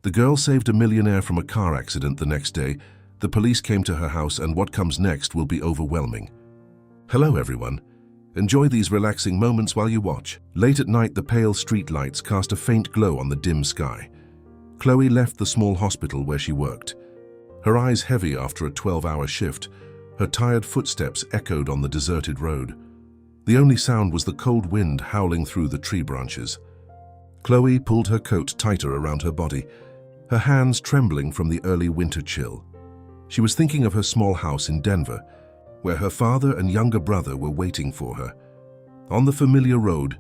The girl saved a millionaire from a car accident the next day. The police came to her house, and what comes next will be overwhelming. Hello, everyone. Enjoy these relaxing moments while you watch. Late at night, the pale street lights cast a faint glow on the dim sky. Chloe left the small hospital where she worked. Her eyes heavy after a 12-hour shift, her tired footsteps echoed on the deserted road. The only sound was the cold wind howling through the tree branches. Chloe pulled her coat tighter around her body, her hands trembling from the early winter chill. She was thinking of her small house in Denver, where her father and younger brother were waiting for her. On the familiar road,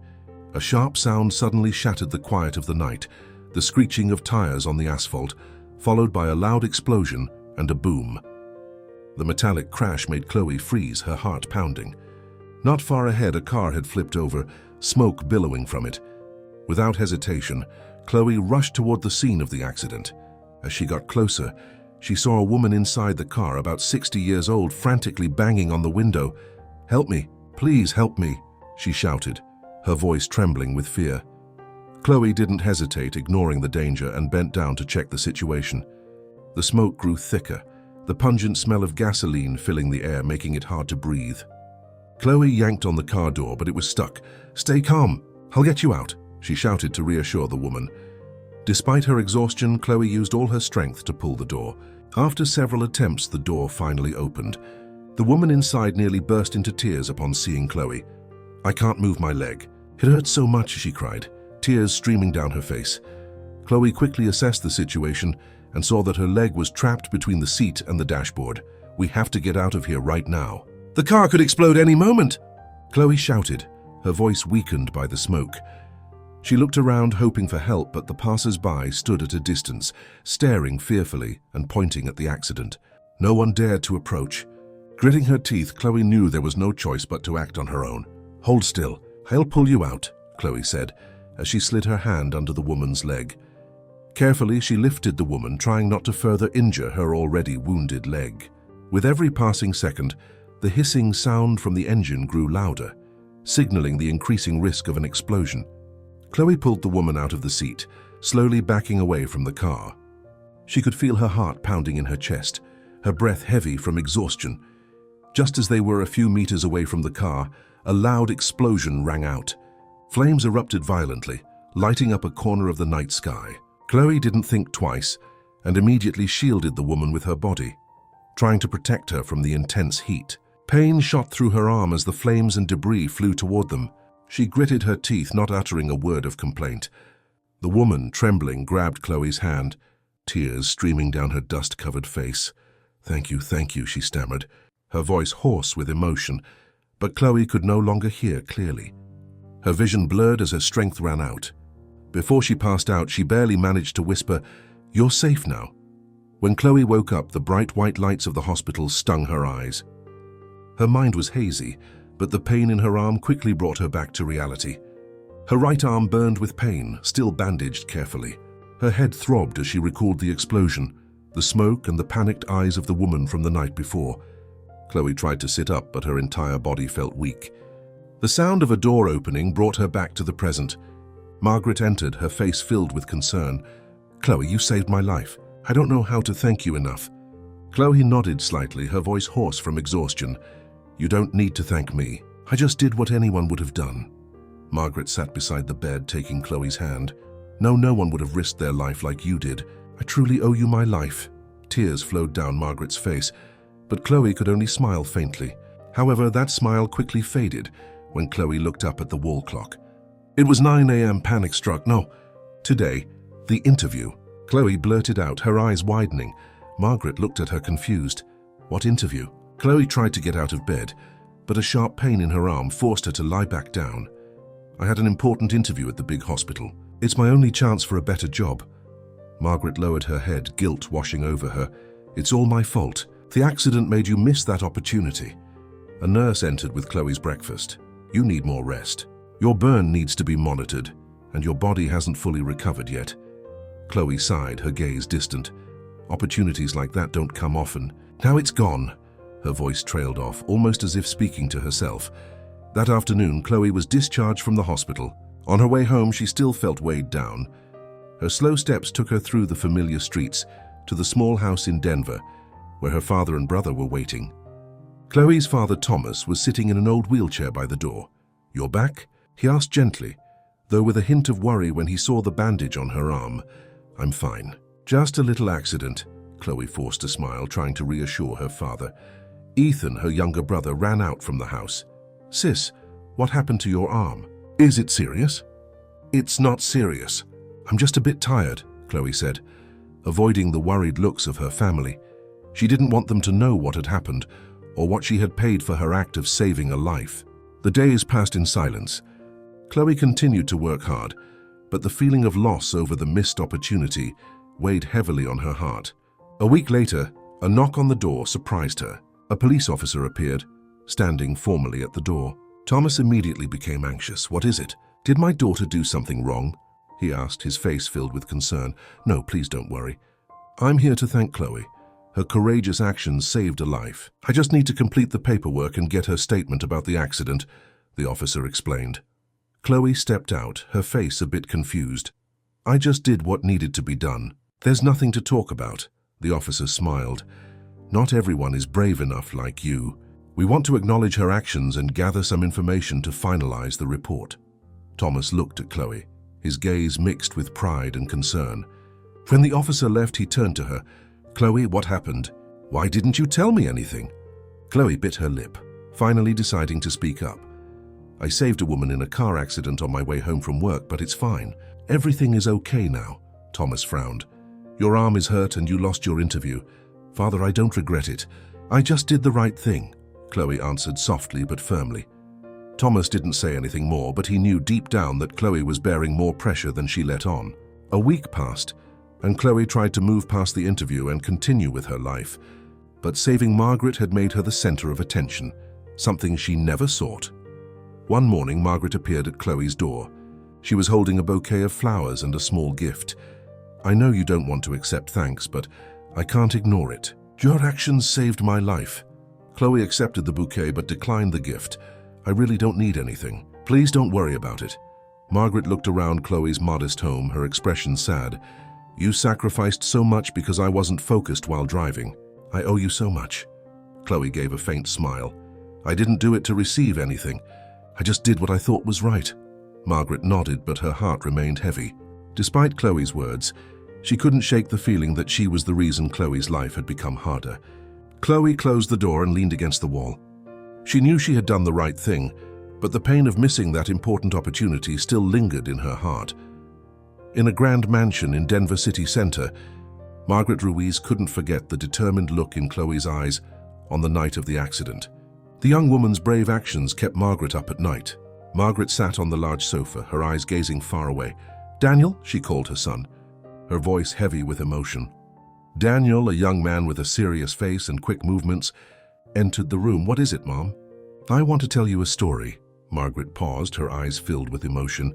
a sharp sound suddenly shattered the quiet of the night, the screeching of tires on the asphalt, followed by a loud explosion and a boom. The metallic crash made Chloe freeze, her heart pounding. Not far ahead, a car had flipped over, smoke billowing from it. Without hesitation, Chloe rushed toward the scene of the accident. As she got closer, she saw a woman inside the car, about 60 years old, frantically banging on the window. "Help me, please help me," she shouted, her voice trembling with fear. Chloe didn't hesitate, ignoring the danger, and bent down to check the situation. The smoke grew thicker, the pungent smell of gasoline filling the air, making it hard to breathe. Chloe yanked on the car door, but it was stuck. "Stay calm, I'll get you out," she shouted to reassure the woman. Despite her exhaustion, Chloe used all her strength to pull the door. After several attempts, the door finally opened. The woman inside nearly burst into tears upon seeing Chloe. "I can't move my leg. It hurts so much," she cried, tears streaming down her face. Chloe quickly assessed the situation and saw that her leg was trapped between the seat and the dashboard. "We have to get out of here right now. The car could explode any moment!" Chloe shouted, her voice weakened by the smoke. She looked around, hoping for help, but the passers-by stood at a distance, staring fearfully and pointing at the accident. No one dared to approach. Gritting her teeth, Chloe knew there was no choice but to act on her own. "Hold still. I'll pull you out," Chloe said, as she slid her hand under the woman's leg. Carefully, she lifted the woman, trying not to further injure her already wounded leg. With every passing second, the hissing sound from the engine grew louder, signaling the increasing risk of an explosion. Chloe pulled the woman out of the seat, slowly backing away from the car. She could feel her heart pounding in her chest, her breath heavy from exhaustion. Just as they were a few meters away from the car, a loud explosion rang out. Flames erupted violently, lighting up a corner of the night sky. Chloe didn't think twice and immediately shielded the woman with her body, trying to protect her from the intense heat. Pain shot through her arm as the flames and debris flew toward them. She gritted her teeth, not uttering a word of complaint. The woman, trembling, grabbed Chloe's hand, tears streaming down her dust-covered face. Thank you," she stammered, her voice hoarse with emotion, but Chloe could no longer hear clearly. Her vision blurred as her strength ran out. Before she passed out, she barely managed to whisper, "You're safe now." When Chloe woke up, the bright white lights of the hospital stung her eyes. Her mind was hazy, but the pain in her arm quickly brought her back to reality. Her right arm burned with pain, still bandaged carefully. Her head throbbed as she recalled the explosion, the smoke and the panicked eyes of the woman from the night before. Chloe tried to sit up, but her entire body felt weak. The sound of a door opening brought her back to the present. Margaret entered, her face filled with concern. "Chloe, you saved my life. I don't know how to thank you enough." Chloe nodded slightly, her voice hoarse from exhaustion. "You don't need to thank me. I just did what anyone would have done." Margaret sat beside the bed, taking Chloe's hand. No one would have risked their life like you did. I truly owe you my life." Tears flowed down Margaret's face, but Chloe could only smile faintly. However, that smile quickly faded when Chloe looked up at the wall clock. It was 9 a.m. Panic struck. "No, today, the interview." Chloe blurted out, her eyes widening. Margaret looked at her confused. "What interview?" Chloe tried to get out of bed, but a sharp pain in her arm forced her to lie back down. "I had an important interview at the big hospital. It's my only chance for a better job." Margaret lowered her head, guilt washing over her. "It's all my fault. The accident made you miss that opportunity." A nurse entered with Chloe's breakfast. "You need more rest. Your burn needs to be monitored, and your body hasn't fully recovered yet." Chloe sighed, her gaze distant. "Opportunities like that don't come often. Now it's gone." Her voice trailed off, almost as if speaking to herself. That afternoon, Chloe was discharged from the hospital. On her way home, she still felt weighed down. Her slow steps took her through the familiar streets to the small house in Denver, where her father and brother were waiting. Chloe's father, Thomas, was sitting in an old wheelchair by the door. "You're back?" he asked gently, though with a hint of worry when he saw the bandage on her arm. "I'm fine. Just a little accident," Chloe forced a smile, trying to reassure her father. Ethan, her younger brother, ran out from the house. "Sis, what happened to your arm? Is it serious?" "It's not serious. I'm just a bit tired," Chloe said, avoiding the worried looks of her family. She didn't want them to know what had happened or what she had paid for her act of saving a life. The days passed in silence. Chloe continued to work hard, but the feeling of loss over the missed opportunity weighed heavily on her heart. A week later, a knock on the door surprised her. A police officer appeared, standing formally at the door. Thomas immediately became anxious. "What is it? Did my daughter do something wrong?" he asked, his face filled with concern. "No, please don't worry. I'm here to thank Chloe. Her courageous actions saved a life. I just need to complete the paperwork and get her statement about the accident," the officer explained. Chloe stepped out, her face a bit confused. "I just did what needed to be done. There's nothing to talk about," the officer smiled. "Not everyone is brave enough like you. We want to acknowledge her actions and gather some information to finalize the report." Thomas looked at Chloe, his gaze mixed with pride and concern. When the officer left, he turned to her. "Chloe, what happened? Why didn't you tell me anything?" Chloe bit her lip, finally deciding to speak up. "I saved a woman in a car accident on my way home from work, but it's fine. Everything is okay now," Thomas frowned. "Your arm is hurt and you lost your interview. Father, I don't regret it. I just did the right thing," Chloe answered softly but firmly. Thomas didn't say anything more, but he knew deep down that Chloe was bearing more pressure than she let on. A week passed, and Chloe tried to move past the interview and continue with her life. But saving Margaret had made her the center of attention, something she never sought. One morning, Margaret appeared at Chloe's door. She was holding a bouquet of flowers and a small gift. "I know you don't want to accept thanks, but I can't ignore it. Your actions saved my life." Chloe accepted the bouquet but declined the gift. "I really don't need anything. Please don't worry about it." Margaret looked around Chloe's modest home, her expression sad. "You sacrificed so much because I wasn't focused while driving. I owe you so much." Chloe gave a faint smile. "I didn't do it to receive anything. I just did what I thought was right." Margaret nodded, but her heart remained heavy. Despite Chloe's words, she couldn't shake the feeling that she was the reason Chloe's life had become harder. Chloe closed the door and leaned against the wall. She knew she had done the right thing, but the pain of missing that important opportunity still lingered in her heart. In a grand mansion in Denver City Center, Margaret Ruiz couldn't forget the determined look in Chloe's eyes on the night of the accident. The young woman's brave actions kept Margaret up at night. Margaret sat on the large sofa, her eyes gazing far away. "Daniel," she called her son, her voice heavy with emotion. Daniel, a young man with a serious face and quick movements, entered the room. "What is it, Mom?" "I want to tell you a story." Margaret paused, her eyes filled with emotion.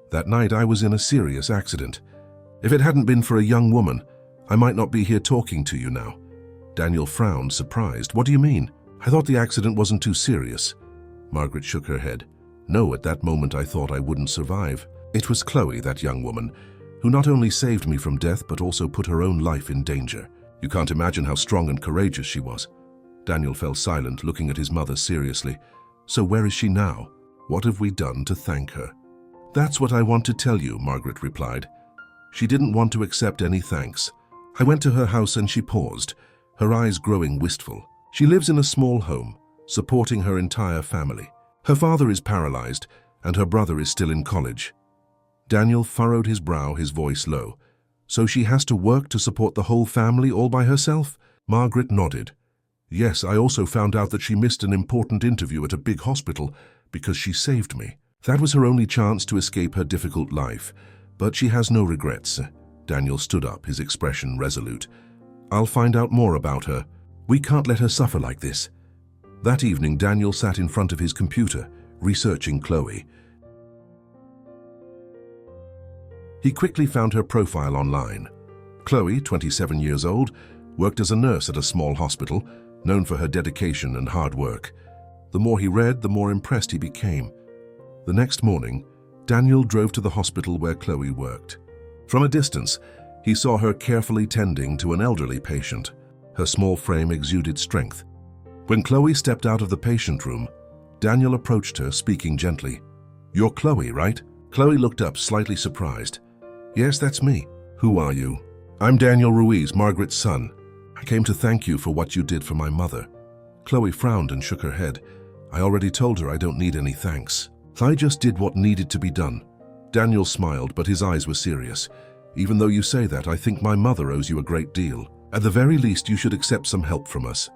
"That night I was in a serious accident. If it hadn't been for a young woman, I might not be here talking to you now." Daniel frowned, surprised. "What do you mean? I thought the accident wasn't too serious." Margaret shook her head. "No, at that moment I thought I wouldn't survive. It was Chloe, that young woman, who not only saved me from death but also put her own life in danger. You can't imagine how strong and courageous she was." Daniel fell silent, looking at his mother seriously. "So where is she now? What have we done to thank her?" "That's what I want to tell you," Margaret replied. She didn't want to accept any thanks. "I went to her house and she paused, her eyes growing wistful. She lives in a small home, supporting her entire family. Her father is paralyzed and her brother is still in college." Daniel furrowed his brow, his voice low. "So she has to work to support the whole family all by herself?" Margaret nodded. "Yes, I also found out that she missed an important interview at a big hospital because she saved me. That was her only chance to escape her difficult life, but she has no regrets." Daniel stood up, his expression resolute. "I'll find out more about her. We can't let her suffer like this." That evening, Daniel sat in front of his computer, researching Chloe. He quickly found her profile online. Chloe, 27 years old, worked as a nurse at a small hospital, known for her dedication and hard work. The more he read, the more impressed he became. The next morning, Daniel drove to the hospital where Chloe worked. From a distance, he saw her carefully tending to an elderly patient. Her small frame exuded strength. When Chloe stepped out of the patient room, Daniel approached her, speaking gently. "You're Chloe, right?" Chloe looked up, slightly surprised. "Yes, that's me. Who are you?" "I'm Daniel Ruiz, Margaret's son. I came to thank you for what you did for my mother." Chloe frowned and shook her head. "I already told her I don't need any thanks. I just did what needed to be done." Daniel smiled, but his eyes were serious. "Even though you say that, I think my mother owes you a great deal. At the very least, you should accept some help from us."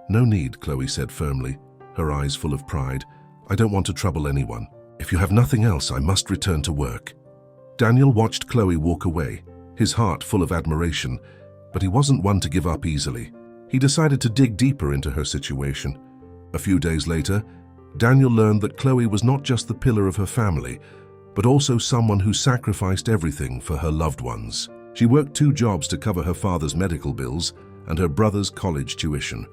"No need," Chloe said firmly, her eyes full of pride. "I don't want to trouble anyone. If you have nothing else, I must return to work." Daniel watched Chloe walk away, his heart full of admiration, but he wasn't one to give up easily. He decided to dig deeper into her situation. A few days later, Daniel learned that Chloe was not just the pillar of her family, but also someone who sacrificed everything for her loved ones. She worked 2 jobs to cover her father's medical bills and her brother's college tuition.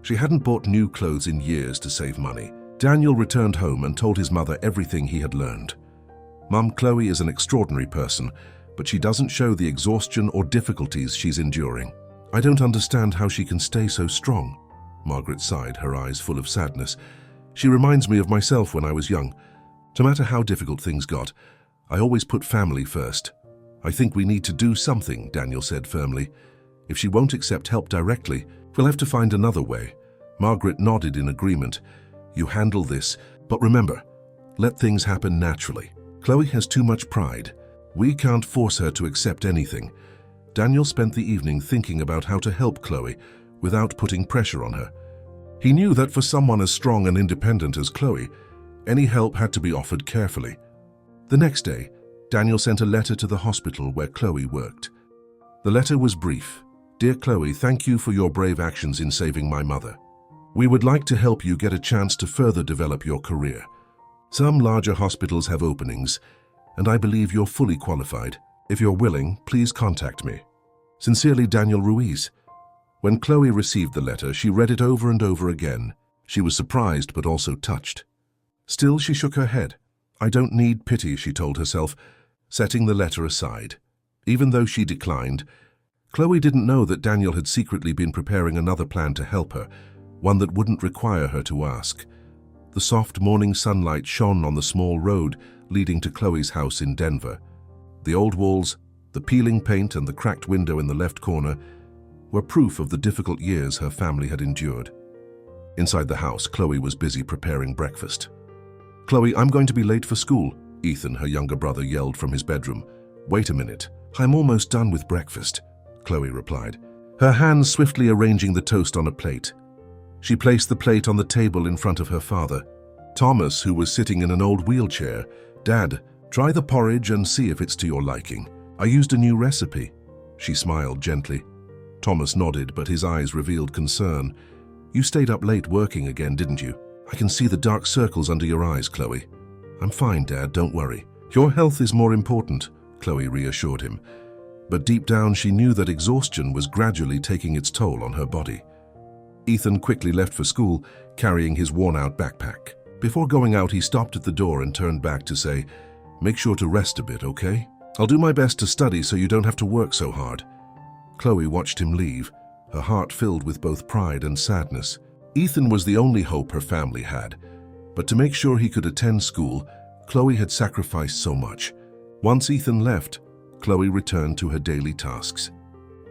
She hadn't bought new clothes in years to save money. Daniel returned home and told his mother everything he had learned. "Mum, Chloe is an extraordinary person, but she doesn't show the exhaustion or difficulties she's enduring. I don't understand how she can stay so strong." Margaret sighed, her eyes full of sadness. "She reminds me of myself when I was young. No matter how difficult things got, I always put family first." "I think we need to do something," Daniel said firmly. "If she won't accept help directly, we'll have to find another way." Margaret nodded in agreement. "You handle this, but remember, let things happen naturally. Chloe has too much pride. We can't force her to accept anything." Daniel spent the evening thinking about how to help Chloe without putting pressure on her. He knew that for someone as strong and independent as Chloe, any help had to be offered carefully. The next day, Daniel sent a letter to the hospital where Chloe worked. The letter was brief. "Dear Chloe, thank you for your brave actions in saving my mother. We would like to help you get a chance to further develop your career. Some larger hospitals have openings, and I believe you're fully qualified. If you're willing, please contact me. Sincerely, Daniel Ruiz." When Chloe received the letter, she read it over and over again. She was surprised but also touched. Still, she shook her head. "I don't need pity," she told herself, setting the letter aside. Even though she declined, Chloe didn't know that Daniel had secretly been preparing another plan to help her, one that wouldn't require her to ask. The soft morning sunlight shone on the small road leading to Chloe's house in Denver. The old walls, the peeling paint, and the cracked window in the left corner were proof of the difficult years her family had endured. Inside the house, Chloe was busy preparing breakfast. "Chloe, I'm going to be late for school," Ethan, her younger brother, yelled from his bedroom. "Wait a minute. I'm almost done with breakfast," Chloe replied, her hands swiftly arranging the toast on a plate. She placed the plate on the table in front of her father, Thomas, who was sitting in an old wheelchair. "Dad, try the porridge and see if it's to your liking. I used a new recipe." She smiled gently. Thomas nodded, but his eyes revealed concern. "You stayed up late working again, didn't you? I can see the dark circles under your eyes, Chloe." "I'm fine, Dad, don't worry. Your health is more important," Chloe reassured him. But deep down she knew that exhaustion was gradually taking its toll on her body. Ethan quickly left for school, carrying his worn-out backpack. Before going out, he stopped at the door and turned back to say, "Make sure to rest a bit, okay? I'll do my best to study so you don't have to work so hard." Chloe watched him leave, her heart filled with both pride and sadness. Ethan was the only hope her family had, but to make sure he could attend school, Chloe had sacrificed so much. Once Ethan left, Chloe returned to her daily tasks.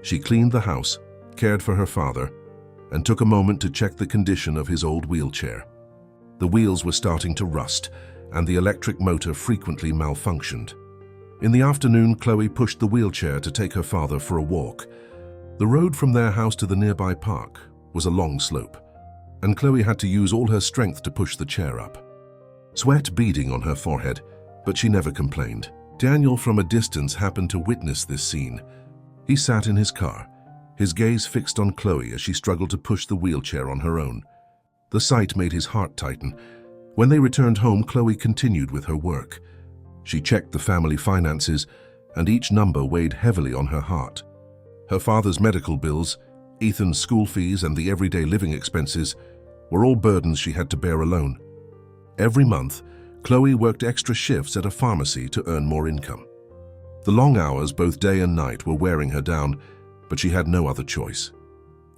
She cleaned the house, cared for her father, and took a moment to check the condition of his old wheelchair. The wheels were starting to rust, and the electric motor frequently malfunctioned. In the afternoon, Chloe pushed the wheelchair to take her father for a walk. The road from their house to the nearby park was a long slope, and Chloe had to use all her strength to push the chair up. Sweat beading on her forehead, but she never complained. Daniel from a distance happened to witness this scene. He sat in his car, his gaze fixed on Chloe as she struggled to push the wheelchair on her own. The sight made his heart tighten. When they returned home, Chloe continued with her work. She checked the family finances, and each number weighed heavily on her heart. Her father's medical bills, Ethan's school fees, and the everyday living expenses were all burdens she had to bear alone. Every month, Chloe worked extra shifts at a pharmacy to earn more income. The long hours, both day and night, were wearing her down, but she had no other choice.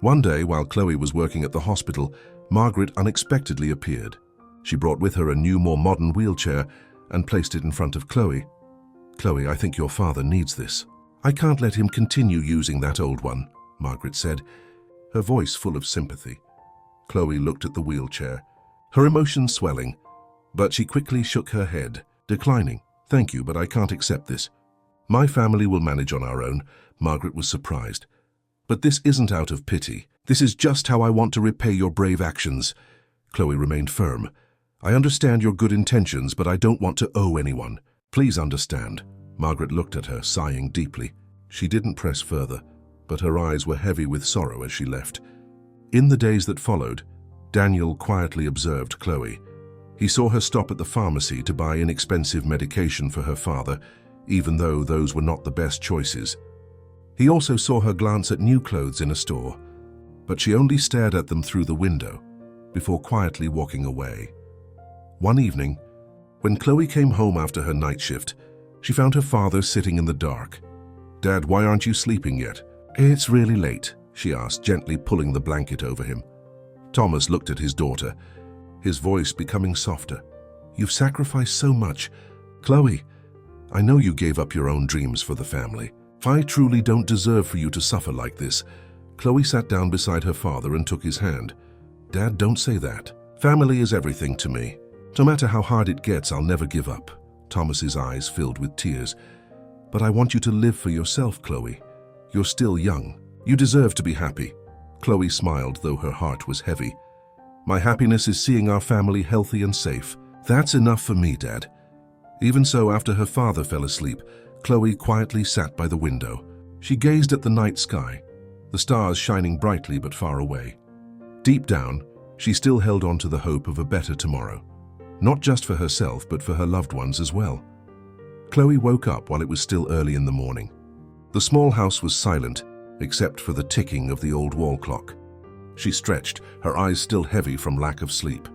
One day, while Chloe was working at the hospital, Margaret unexpectedly appeared. She brought with her a new, more modern wheelchair and placed it in front of Chloe. "Chloe, I think your father needs this." "I can't let him continue using that old one," Margaret said, her voice full of sympathy. Chloe looked at the wheelchair, her emotions swelling, but she quickly shook her head, declining. "Thank you, but I can't accept this. My family will manage on our own." Margaret was surprised. "But this isn't out of pity. This is just how I want to repay your brave actions." Chloe remained firm. "I understand your good intentions, but I don't want to owe anyone. Please understand." Margaret looked at her, sighing deeply. She didn't press further, but her eyes were heavy with sorrow as she left. In the days that followed, Daniel quietly observed Chloe. He saw her stop at the pharmacy to buy inexpensive medication for her father, even though those were not the best choices. He also saw her glance at new clothes in a store, but she only stared at them through the window before quietly walking away. One evening, when Chloe came home after her night shift, she found her father sitting in the dark. "Dad, why aren't you sleeping yet?" "It's really late," she asked, gently pulling the blanket over him. Thomas looked at his daughter, his voice becoming softer. "You've sacrificed so much. Chloe, I know you gave up your own dreams for the family. I truly don't deserve for you to suffer like this." Chloe sat down beside her father and took his hand. "Dad, don't say that. Family is everything to me. No matter how hard it gets, I'll never give up." Thomas's eyes filled with tears. "But I want you to live for yourself, Chloe. You're still young. You deserve to be happy." Chloe smiled, though her heart was heavy. "My happiness is seeing our family healthy and safe. That's enough for me, Dad." Even so, after her father fell asleep, Chloe quietly sat by the window. She gazed at the night sky, the stars shining brightly but far away. Deep down, she still held on to the hope of a better tomorrow. Not just for herself, but for her loved ones as well. Chloe woke up while it was still early in the morning. The small house was silent, except for the ticking of the old wall clock. She stretched, her eyes still heavy from lack of sleep.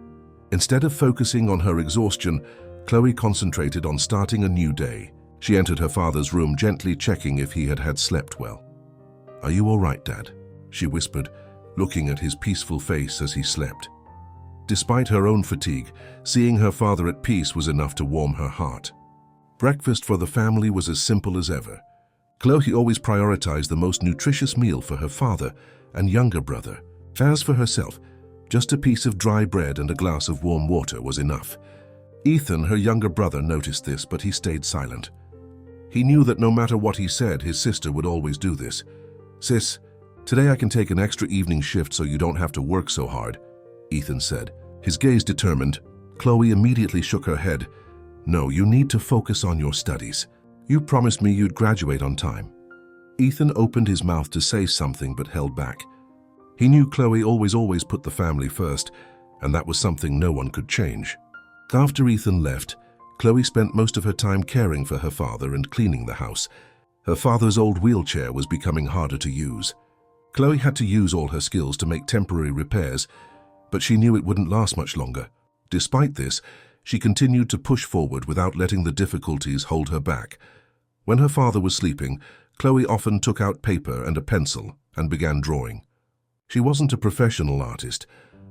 Instead of focusing on her exhaustion, Chloe concentrated on starting a new day. She entered her father's room, gently checking if he had slept well. "Are you all right, Dad?" she whispered, looking at his peaceful face as he slept. Despite her own fatigue, seeing her father at peace was enough to warm her heart. Breakfast for the family was as simple as ever. Chloe always prioritized the most nutritious meal for her father and younger brother. As for herself, just a piece of dry bread and a glass of warm water was enough. Ethan, her younger brother, noticed this, but he stayed silent. He knew that no matter what he said, his sister would always do this. "Sis, today I can take an extra evening shift so you don't have to work so hard," Ethan said, his gaze determined. Chloe immediately shook her head. "No, you need to focus on your studies. You promised me you'd graduate on time." Ethan opened his mouth to say something but held back. He knew Chloe always put the family first, and that was something no one could change. After Ethan left, Chloe spent most of her time caring for her father and cleaning the house. Her father's old wheelchair was becoming harder to use. Chloe had to use all her skills to make temporary repairs, but she knew it wouldn't last much longer. Despite this, she continued to push forward without letting the difficulties hold her back. When her father was sleeping, Chloe often took out paper and a pencil and began drawing. She wasn't a professional artist,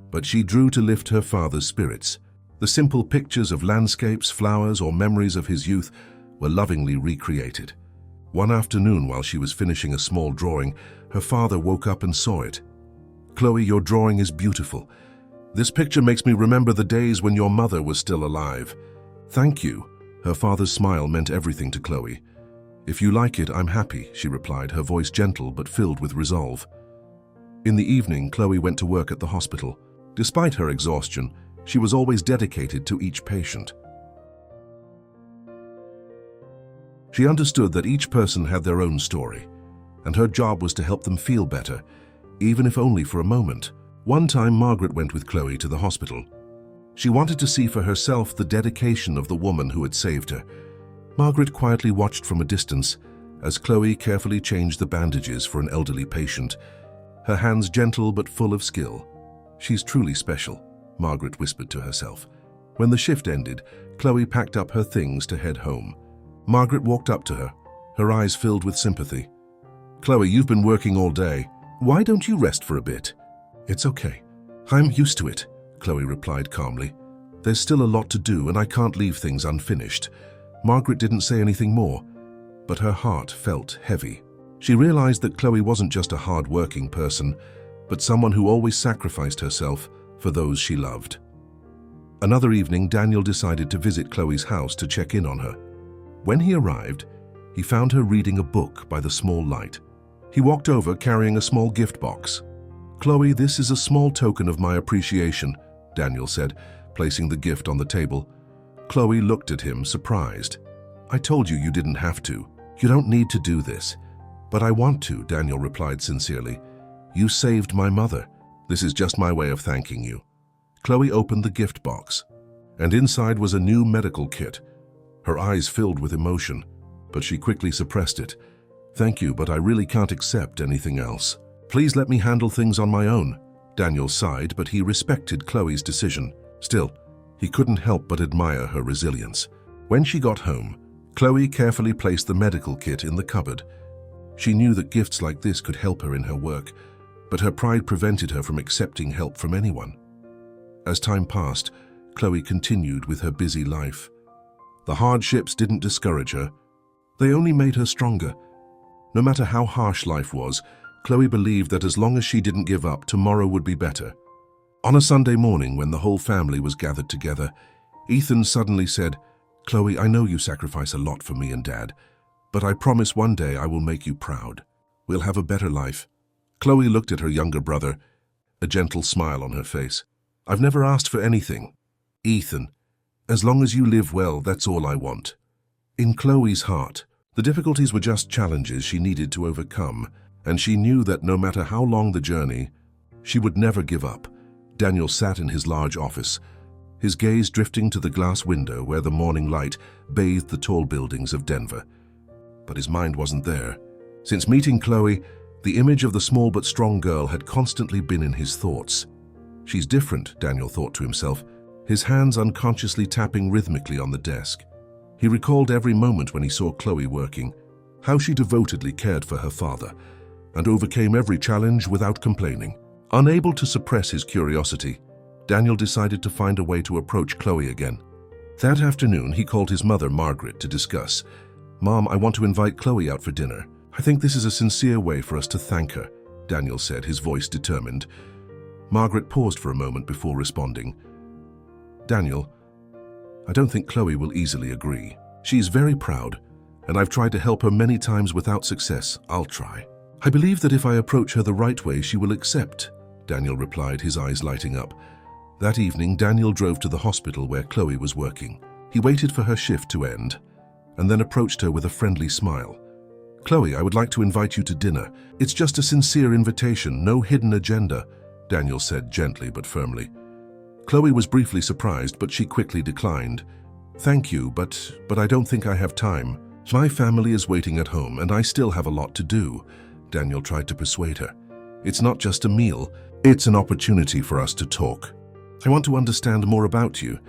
but she drew to lift her father's spirits. The simple pictures of landscapes, flowers, or memories of his youth were lovingly recreated. One afternoon, while she was finishing a small drawing, her father woke up and saw it. "Chloe, your drawing is beautiful. This picture makes me remember the days when your mother was still alive." "Thank you." Her father's smile meant everything to Chloe. "If you like it, I'm happy," she replied, her voice gentle but filled with resolve. In the evening, Chloe went to work at the hospital. Despite her exhaustion, she was always dedicated to each patient. She understood that each person had their own story, and her job was to help them feel better, even if only for a moment. One time, Margaret went with Chloe to the hospital. She wanted to see for herself the dedication of the woman who had saved her. Margaret quietly watched from a distance as Chloe carefully changed the bandages for an elderly patient, her hands gentle but full of skill. "She's truly special," Margaret whispered to herself. When the shift ended, Chloe packed up her things to head home. Margaret walked up to her, her eyes filled with sympathy. "Chloe, you've been working all day. Why don't you rest for a bit?" "It's okay. I'm used to it," Chloe replied calmly. "There's still a lot to do and I can't leave things unfinished." Margaret didn't say anything more, but her heart felt heavy. She realized that Chloe wasn't just a hard-working person, but someone who always sacrificed herself for those she loved. Another evening, Daniel decided to visit Chloe's house to check in on her. When he arrived, he found her reading a book by the small light. He walked over carrying a small gift box. "Chloe, this is a small token of my appreciation," Daniel said, placing the gift on the table. Chloe looked at him, surprised. "I told you you didn't have to. You don't need to do this." "But I want to," Daniel replied sincerely. "You saved my mother. This is just my way of thanking you." Chloe opened the gift box, and inside was a new medical kit. Her eyes filled with emotion, but she quickly suppressed it. "Thank you, but I really can't accept anything else. Please let me handle things on my own." Daniel sighed, but he respected Chloe's decision. Still, he couldn't help but admire her resilience. When she got home, Chloe carefully placed the medical kit in the cupboard. She knew that gifts like this could help her in her work, but her pride prevented her from accepting help from anyone. As time passed, Chloe continued with her busy life. The hardships didn't discourage her. They only made her stronger. No matter how harsh life was, Chloe believed that as long as she didn't give up, tomorrow would be better. On a Sunday morning, when the whole family was gathered together, Ethan suddenly said, "Chloe, I know you sacrifice a lot for me and Dad, but I promise one day I will make you proud. We'll have a better life." Chloe looked at her younger brother, a gentle smile on her face. "I've never asked for anything. Ethan, as long as you live well, that's all I want." In Chloe's heart, the difficulties were just challenges she needed to overcome, and she knew that no matter how long the journey, she would never give up. Daniel sat in his large office, his gaze drifting to the glass window where the morning light bathed the tall buildings of Denver. But his mind wasn't there. Since meeting Chloe, the image of the small but strong girl had constantly been in his thoughts. "She's different," Daniel thought to himself, his hands unconsciously tapping rhythmically on the desk. He recalled every moment when he saw Chloe working, how she devotedly cared for her father, and overcame every challenge without complaining. Unable to suppress his curiosity, Daniel decided to find a way to approach Chloe again. That afternoon, he called his mother, Margaret, to discuss. "Mom, I want to invite Chloe out for dinner. I think this is a sincere way for us to thank her," Daniel said, his voice determined. Margaret paused for a moment before responding. "Daniel, I don't think Chloe will easily agree. She's very proud, and I've tried to help her many times without success. I'll try. I believe that if I approach her the right way, she will accept," Daniel replied, his eyes lighting up. That evening, Daniel drove to the hospital where Chloe was working. He waited for her shift to end, and then approached her with a friendly smile. "Chloe, I would like to invite you to dinner. It's just a sincere invitation, no hidden agenda," Daniel said gently but firmly. Chloe was briefly surprised, but she quickly declined. "Thank you, but I don't think I have time. My family is waiting at home, and I still have a lot to do," Daniel tried to persuade her. "It's not just a meal, it's an opportunity for us to talk. I want to understand more about you,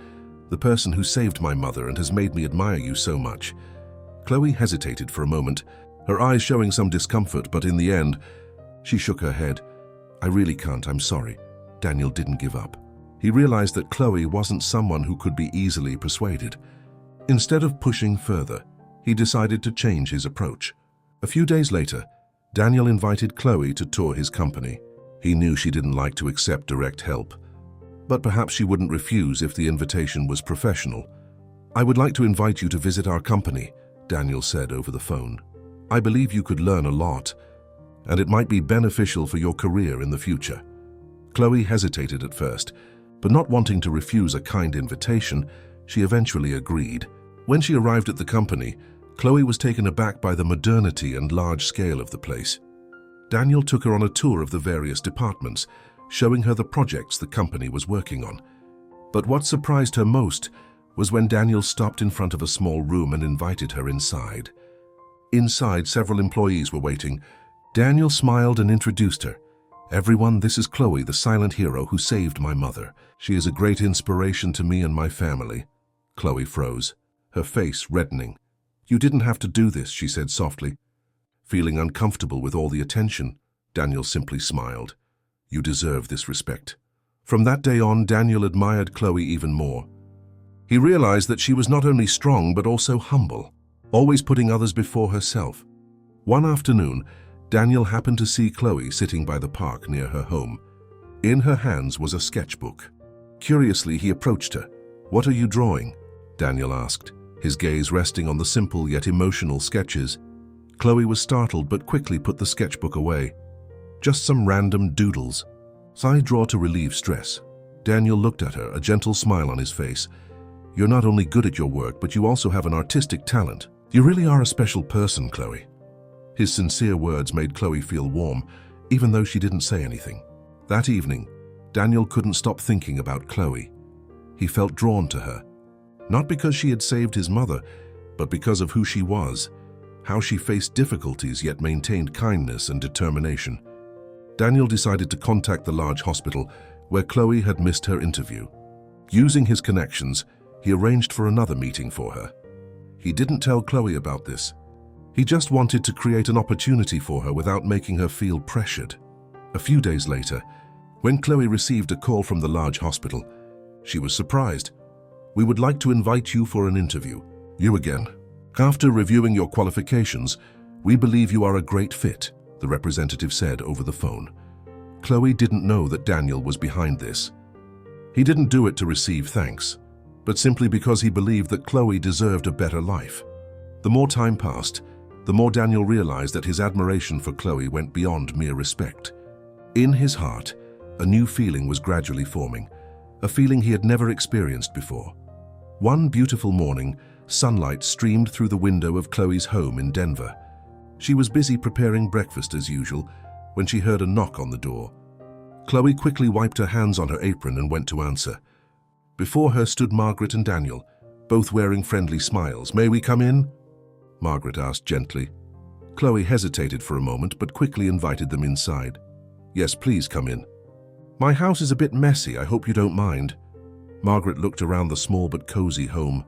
the person who saved my mother and has made me admire you so much." Chloe hesitated for a moment, her eyes showing some discomfort, but in the end, she shook her head. "I really can't, I'm sorry." Daniel didn't give up. He realized that Chloe wasn't someone who could be easily persuaded. Instead of pushing further, he decided to change his approach. A few days later, Daniel invited Chloe to tour his company. He knew she didn't like to accept direct help, but perhaps she wouldn't refuse if the invitation was professional. "I would like to invite you to visit our company," Daniel said over the phone. "I believe you could learn a lot, and it might be beneficial for your career in the future." Chloe hesitated at first, but not wanting to refuse a kind invitation, she eventually agreed. When she arrived at the company, Chloe was taken aback by the modernity and large scale of the place. Daniel took her on a tour of the various departments, showing her the projects the company was working on. But what surprised her most was when Daniel stopped in front of a small room and invited her inside. Inside, several employees were waiting. Daniel smiled and introduced her. "Everyone, this is Chloe, the silent hero who saved my mother. She is a great inspiration to me and my family." Chloe froze, her face reddening. "You didn't have to do this," she said softly. Feeling uncomfortable with all the attention, Daniel simply smiled. "You deserve this respect." From that day on, Daniel admired Chloe even more. He realized that she was not only strong but also humble, always putting others before herself. One afternoon, Daniel happened to see Chloe sitting by the park near her home. In her hands was a sketchbook. Curiously, he approached her. "What are you drawing?" Daniel asked, his gaze resting on the simple yet emotional sketches. Chloe was startled but quickly put the sketchbook away. "Just some random doodles. I draw to relieve stress." Daniel looked at her, a gentle smile on his face. "You're not only good at your work, but you also have an artistic talent. You really are a special person, Chloe." His sincere words made Chloe feel warm, even though she didn't say anything. That evening, Daniel couldn't stop thinking about Chloe. He felt drawn to her, not because she had saved his mother, but because of who she was, how she faced difficulties yet maintained kindness and determination. Daniel decided to contact the large hospital where Chloe had missed her interview. Using his connections, he arranged for another meeting for her. He didn't tell Chloe about this. He just wanted to create an opportunity for her without making her feel pressured. A few days later, when Chloe received a call from the large hospital, she was surprised. "We would like to invite you for an interview." "You again?" "After reviewing your qualifications, we believe you are a great fit," the representative said over the phone. Chloe didn't know that Daniel was behind this. He didn't do it to receive thanks, but simply because he believed that Chloe deserved a better life. The more time passed, the more Daniel realized that his admiration for Chloe went beyond mere respect. In his heart, a new feeling was gradually forming, a feeling he had never experienced before. One beautiful morning, sunlight streamed through the window of Chloe's home in Denver. She was busy preparing breakfast as usual when she heard a knock on the door. Chloe quickly wiped her hands on her apron and went to answer. Before her stood Margaret and Daniel, both wearing friendly smiles. "May we come in?" Margaret asked gently. Chloe hesitated for a moment but quickly invited them inside. "Yes, please come in." "My house is a bit messy, I hope you don't mind." Margaret looked around the small but cozy home,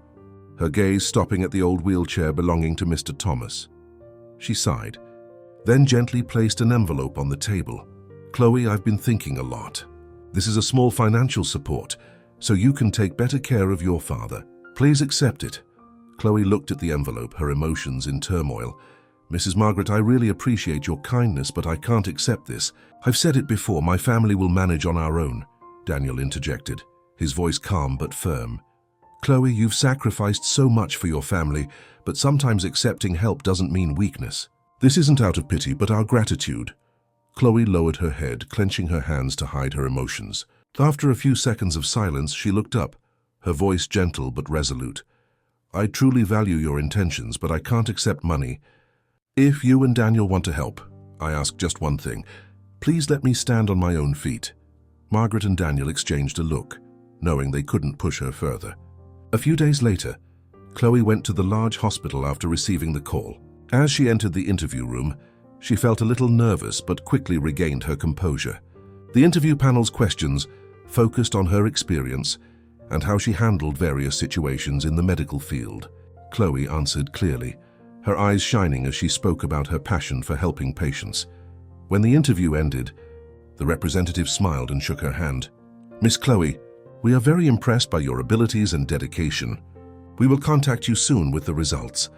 her gaze stopping at the old wheelchair belonging to Mr. Thomas. She sighed, then gently placed an envelope on the table. "Chloe, I've been thinking a lot. This is a small financial support, so you can take better care of your father. Please accept it." Chloe looked at the envelope, her emotions in turmoil. "Mrs. Margaret, I really appreciate your kindness, but I can't accept this. I've said it before, my family will manage on our own," Daniel interjected, his voice calm but firm. "Chloe, you've sacrificed so much for your family, but sometimes accepting help doesn't mean weakness. This isn't out of pity, but our gratitude." Chloe lowered her head, clenching her hands to hide her emotions. After a few seconds of silence, she looked up, her voice gentle but resolute. "I truly value your intentions, but I can't accept money. If you and Daniel want to help, I ask just one thing. Please let me stand on my own feet." Margaret and Daniel exchanged a look, knowing they couldn't push her further. A few days later, Chloe went to the large hospital after receiving the call. As she entered the interview room, she felt a little nervous but quickly regained her composure. The interview panel's questions focused on her experience and how she handled various situations in the medical field. Chloe answered clearly, her eyes shining as she spoke about her passion for helping patients. When the interview ended, the representative smiled and shook her hand. "Miss Chloe, we are very impressed by your abilities and dedication. We will contact you soon with the results."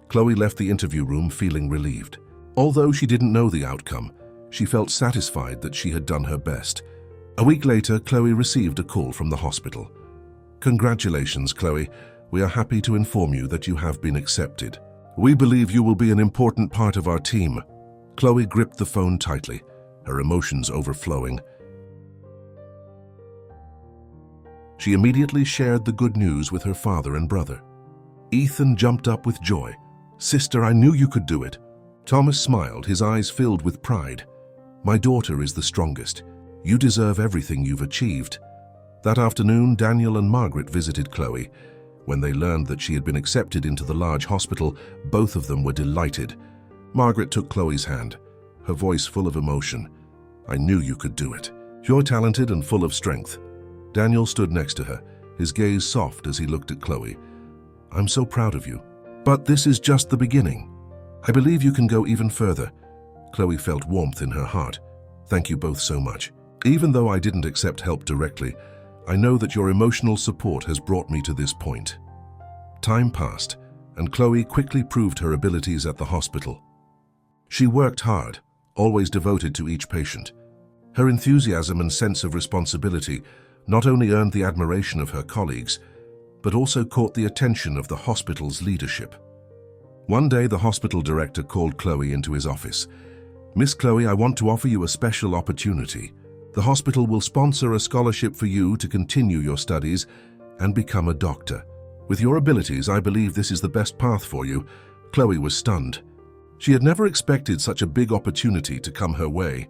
Chloe left the interview room feeling relieved. Although she didn't know the outcome, she felt satisfied that she had done her best. A week later, Chloe received a call from the hospital. "Congratulations, Chloe. We are happy to inform you that you have been accepted. We believe you will be an important part of our team." Chloe gripped the phone tightly, her emotions overflowing. She immediately shared the good news with her father and brother. Ethan jumped up with joy. "Sister, I knew you could do it." Thomas smiled, his eyes filled with pride. "My daughter is the strongest. You deserve everything you've achieved." That afternoon, Daniel and Margaret visited Chloe. When they learned that she had been accepted into the large hospital, both of them were delighted. Margaret took Chloe's hand, her voice full of emotion. "I knew you could do it. You're talented and full of strength." Daniel stood next to her, his gaze soft as he looked at Chloe. "I'm so proud of you." But this is just the beginning. I believe you can go even further. Chloe felt warmth in her heart. Thank you both so much. Even though I didn't accept help directly, I know that your emotional support has brought me to this point. Time passed, and Chloe quickly proved her abilities at the hospital. She worked hard, always devoted to each patient. Her enthusiasm and sense of responsibility not only earned the admiration of her colleagues, but also caught the attention of the hospital's leadership. One day, the hospital director called Chloe into his office. "Miss Chloe, I want to offer you a special opportunity. The hospital will sponsor a scholarship for you to continue your studies and become a doctor. With your abilities, I believe this is the best path for you." Chloe was stunned. She had never expected such a big opportunity to come her way.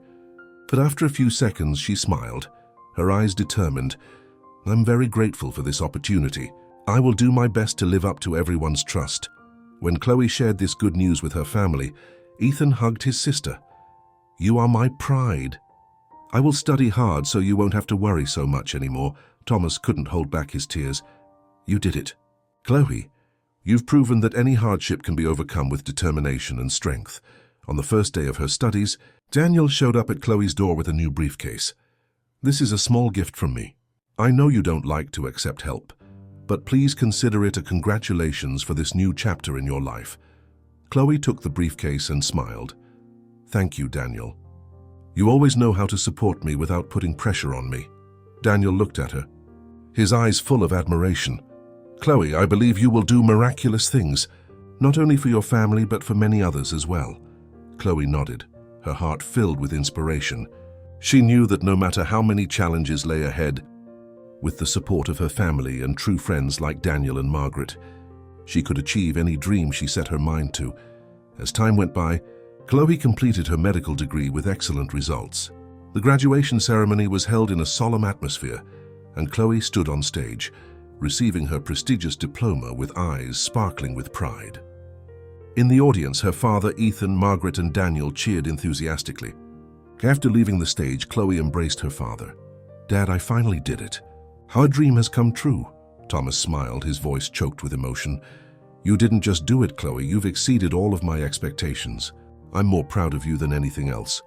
But after a few seconds, she smiled, her eyes determined. "I'm very grateful for this opportunity. I will do my best to live up to everyone's trust." When Chloe shared this good news with her family, Ethan hugged his sister. "You are my pride. I will study hard so you won't have to worry so much anymore." Thomas couldn't hold back his tears. "You did it. Chloe, you've proven that any hardship can be overcome with determination and strength." On the first day of her studies, Daniel showed up at Chloe's door with a new briefcase. "This is a small gift from me. I know you don't like to accept help, but please consider it a congratulations for this new chapter in your life." Chloe took the briefcase and smiled. "Thank you, Daniel. You always know how to support me without putting pressure on me." Daniel looked at her, his eyes full of admiration. "Chloe, I believe you will do miraculous things, not only for your family but for many others as well." Chloe nodded, her heart filled with inspiration. She knew that no matter how many challenges lay ahead, with the support of her family and true friends like Daniel and Margaret, she could achieve any dream she set her mind to. As time went by, Chloe completed her medical degree with excellent results. The graduation ceremony was held in a solemn atmosphere, and Chloe stood on stage, receiving her prestigious diploma with eyes sparkling with pride. In the audience, her father, Ethan, Margaret, and Daniel cheered enthusiastically. After leaving the stage, Chloe embraced her father. "Dad, I finally did it. Our dream has come true." Thomas smiled, his voice choked with emotion. "You didn't just do it, Chloe. You've exceeded all of my expectations. I'm more proud of you than anything else."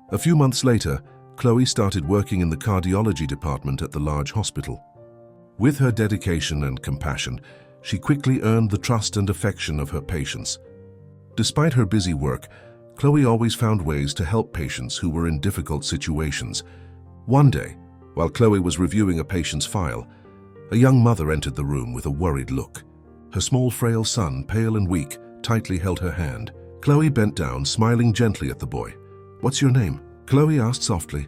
A few months later, Chloe started working in the cardiology department at the large hospital. With her dedication and compassion, she quickly earned the trust and affection of her patients. Despite her busy work, Chloe always found ways to help patients who were in difficult situations. One day, while Chloe was reviewing a patient's file, a young mother entered the room with a worried look. Her small, frail son, pale and weak, tightly held her hand. Chloe bent down, smiling gently at the boy. "What's your name?" Chloe asked softly.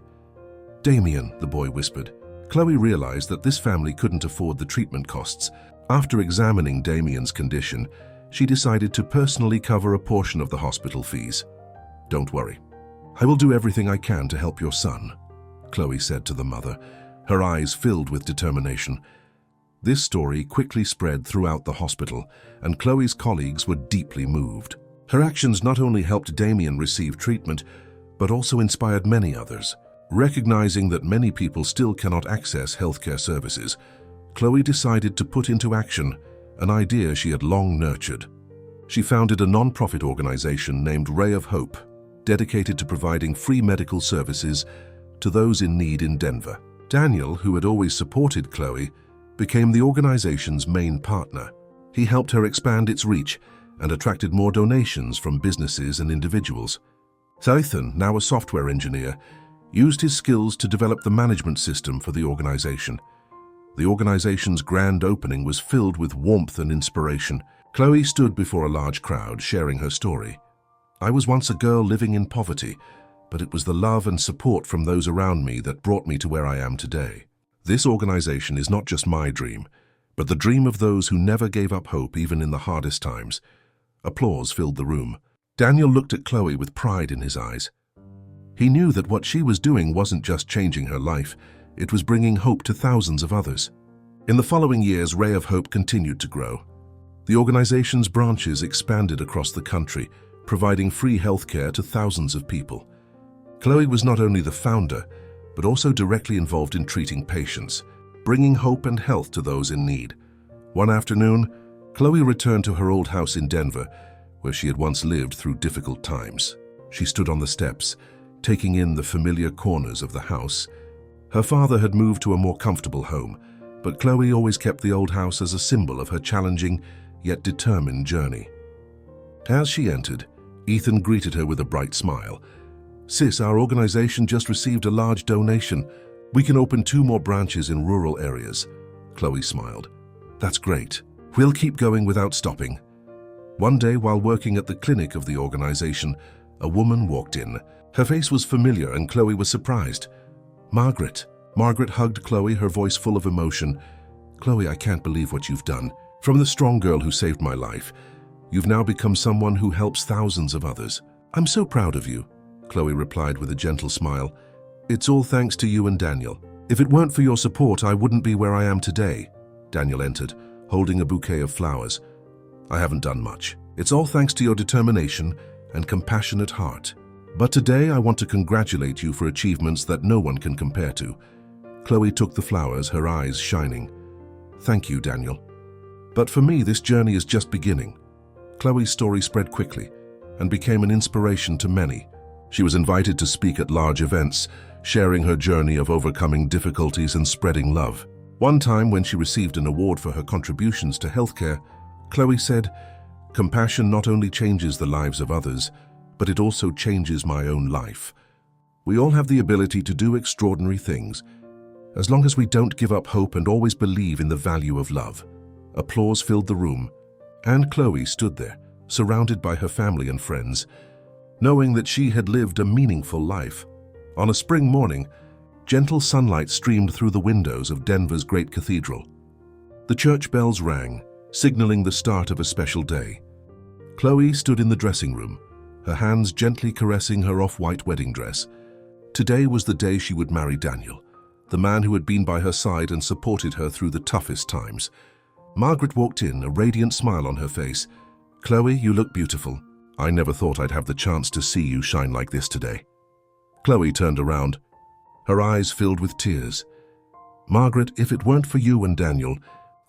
"Damien," the boy whispered. Chloe realized that this family couldn't afford the treatment costs. After examining Damien's condition, she decided to personally cover a portion of the hospital fees. "Don't worry. I will do everything I can to help your son," Chloe said to the mother, her eyes filled with determination. This story quickly spread throughout the hospital, and Chloe's colleagues were deeply moved. Her actions not only helped Damien receive treatment, but also inspired many others. Recognizing that many people still cannot access healthcare services, Chloe decided to put into action an idea she had long nurtured. She founded a non-profit organization named Ray of Hope, dedicated to providing free medical services to those in need in Denver. Daniel, who had always supported Chloe, became the organization's main partner. He helped her expand its reach and attracted more donations from businesses and individuals. Ethan, now a software engineer, used his skills to develop the management system for the organization. The organization's grand opening was filled with warmth and inspiration. Chloe stood before a large crowd, sharing her story. "I was once a girl living in poverty, but it was the love and support from those around me that brought me to where I am today. This organization is not just my dream, but the dream of those who never gave up hope even in the hardest times." Applause filled the room. Daniel looked at Chloe with pride in his eyes. He knew that what she was doing wasn't just changing her life, it was bringing hope to thousands of others. In the following years, Ray of Hope continued to grow. The organization's branches expanded across the country, providing free healthcare to thousands of people. Chloe was not only the founder, but also directly involved in treating patients, bringing hope and health to those in need. One afternoon, Chloe returned to her old house in Denver, where she had once lived through difficult times. She stood on the steps, taking in the familiar corners of the house. Her father had moved to a more comfortable home, but Chloe always kept the old house as a symbol of her challenging yet determined journey. As she entered, Ethan greeted her with a bright smile. "Sis, our organization just received a large donation. We can open 2 more branches in rural areas." Chloe smiled. "That's great. We'll keep going without stopping." One day, while working at the clinic of the organization, a woman walked in. Her face was familiar and Chloe was surprised. "Margaret." Margaret hugged Chloe, her voice full of emotion. "Chloe, I can't believe what you've done. From the strong girl who saved my life, you've now become someone who helps thousands of others. I'm so proud of you," Chloe replied with a gentle smile. "It's all thanks to you and Daniel. If it weren't for your support, I wouldn't be where I am today." Daniel entered, holding a bouquet of flowers. "I haven't done much. It's all thanks to your determination and compassionate heart. But today I want to congratulate you for achievements that no one can compare to." Chloe took the flowers, her eyes shining. "Thank you, Daniel. But for me, this journey is just beginning." Chloe's story spread quickly and became an inspiration to many. She was invited to speak at large events, sharing her journey of overcoming difficulties and spreading love. One time, when she received an award for her contributions to healthcare, Chloe said, "Compassion not only changes the lives of others, but it also changes my own life." We all have the ability to do extraordinary things, as long as we don't give up hope and always believe in the value of love. Applause filled the room, and Chloe stood there, surrounded by her family and friends, knowing that she had lived a meaningful life. On a spring morning, gentle sunlight streamed through the windows of Denver's great cathedral. The church bells rang, signaling the start of a special day. Chloe stood in the dressing room, her hands gently caressing her off-white wedding dress. Today was the day she would marry Daniel, the man who had been by her side and supported her through the toughest times. Margaret walked in, a radiant smile on her face. "Chloe, you look beautiful. I never thought I'd have the chance to see you shine like this today." Chloe turned around, her eyes filled with tears. "Margaret, if it weren't for you and Daniel,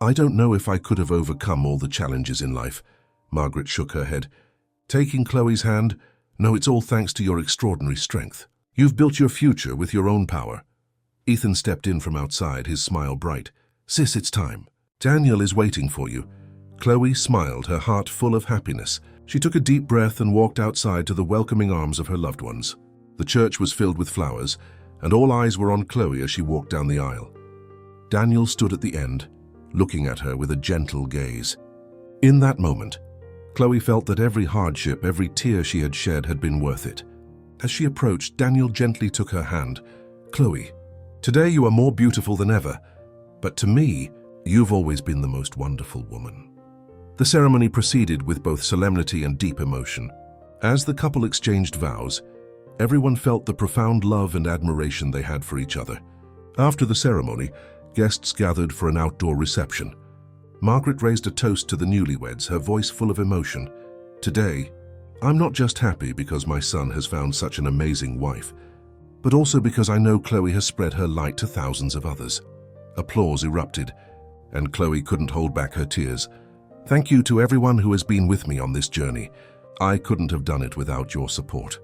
I don't know if I could have overcome all the challenges in life." Margaret shook her head. Taking Chloe's hand, "No, it's all thanks to your extraordinary strength. You've built your future with your own power." Ethan stepped in from outside, his smile bright. "Sis, it's time. Daniel is waiting for you." Chloe smiled, her heart full of happiness. She took a deep breath and walked outside to the welcoming arms of her loved ones. The church was filled with flowers, and all eyes were on Chloe as she walked down the aisle. Daniel stood at the end, looking at her with a gentle gaze. In that moment, Chloe felt that every hardship, every tear she had shed had been worth it. As she approached, Daniel gently took her hand. "Chloe, today you are more beautiful than ever, but to me, you've always been the most wonderful woman." The ceremony proceeded with both solemnity and deep emotion. As the couple exchanged vows, everyone felt the profound love and admiration they had for each other. After the ceremony, guests gathered for an outdoor reception. Margaret raised a toast to the newlyweds, her voice full of emotion. "Today, I'm not just happy because my son has found such an amazing wife, but also because I know Chloe has spread her light to thousands of others." Applause erupted, and Chloe couldn't hold back her tears. "Thank you to everyone who has been with me on this journey. I couldn't have done it without your support."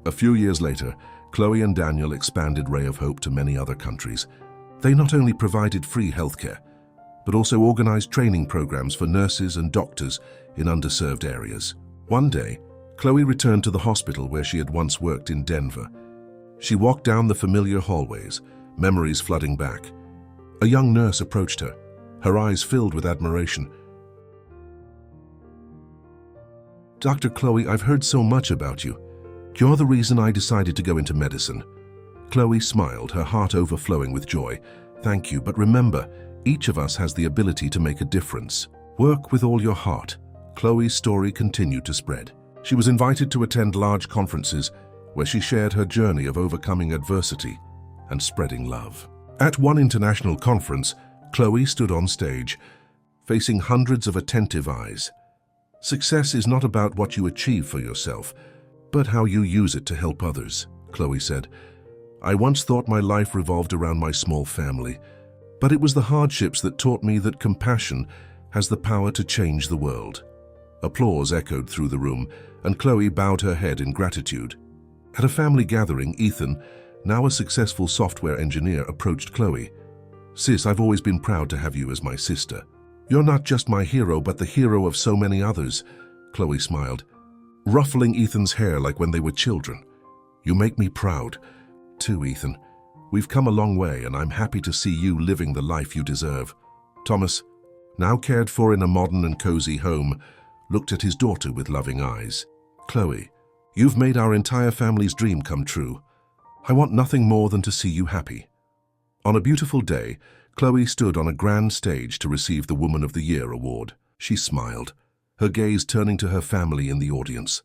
A few years later, Chloe and Daniel expanded Ray of Hope to many other countries. They not only provided free healthcare, but also organized training programs for nurses and doctors in underserved areas. One day, Chloe returned to the hospital where she had once worked in Denver. She walked down the familiar hallways, memories flooding back. A young nurse approached her, her eyes filled with admiration. "Dr. Chloe, I've heard so much about you. You're the reason I decided to go into medicine." Chloe smiled, her heart overflowing with joy. "Thank you, but remember, each of us has the ability to make a difference. Work with all your heart." Chloe's story continued to spread. She was invited to attend large conferences where she shared her journey of overcoming adversity and spreading love. At one international conference, Chloe stood on stage, facing hundreds of attentive eyes. "Success is not about what you achieve for yourself, but how you use it to help others," Chloe said. "I once thought my life revolved around my small family, but it was the hardships that taught me that compassion has the power to change the world." Applause echoed through the room, and Chloe bowed her head in gratitude. At a family gathering, Ethan, now a successful software engineer, approached Chloe. "Sis, I've always been proud to have you as my sister. You're not just my hero, but the hero of so many others." Chloe smiled, ruffling Ethan's hair like when they were children. "You make me proud, too, Ethan. We've come a long way, and I'm happy to see you living the life you deserve." Thomas, now cared for in a modern and cozy home, looked at his daughter with loving eyes. "Chloe, you've made our entire family's dream come true. I want nothing more than to see you happy." On a beautiful day, Chloe stood on a grand stage to receive the Woman of the Year award. She smiled, her gaze turning to her family in the audience.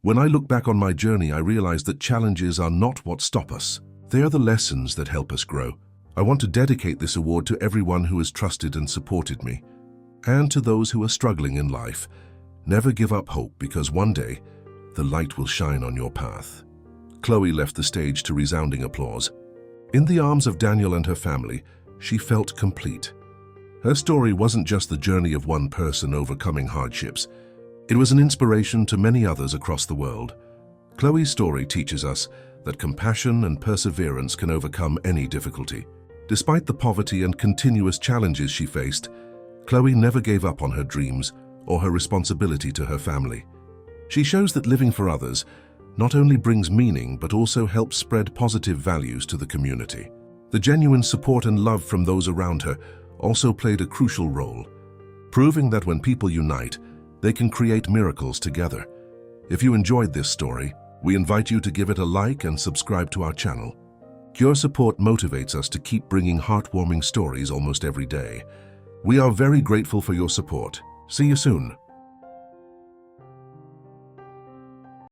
"When I look back on my journey, I realize that challenges are not what stop us. They are the lessons that help us grow. I want to dedicate this award to everyone who has trusted and supported me. And to those who are struggling in life, never give up hope, because one day, the light will shine on your path." Chloe left the stage to resounding applause. In the arms of Daniel and her family, she felt complete. Her story wasn't just the journey of one person overcoming hardships. It was an inspiration to many others across the world. Chloe's story teaches us that compassion and perseverance can overcome any difficulty. Despite the poverty and continuous challenges she faced, Chloe never gave up on her dreams or her responsibility to her family. She shows that living for others not only brings meaning but also helps spread positive values to the community. The genuine support and love from those around her also played a crucial role, proving that when people unite, they can create miracles together. If you enjoyed this story, we invite you to give it a like and subscribe to our channel. Your support motivates us to keep bringing heartwarming stories almost every day. We are very grateful for your support. See you soon.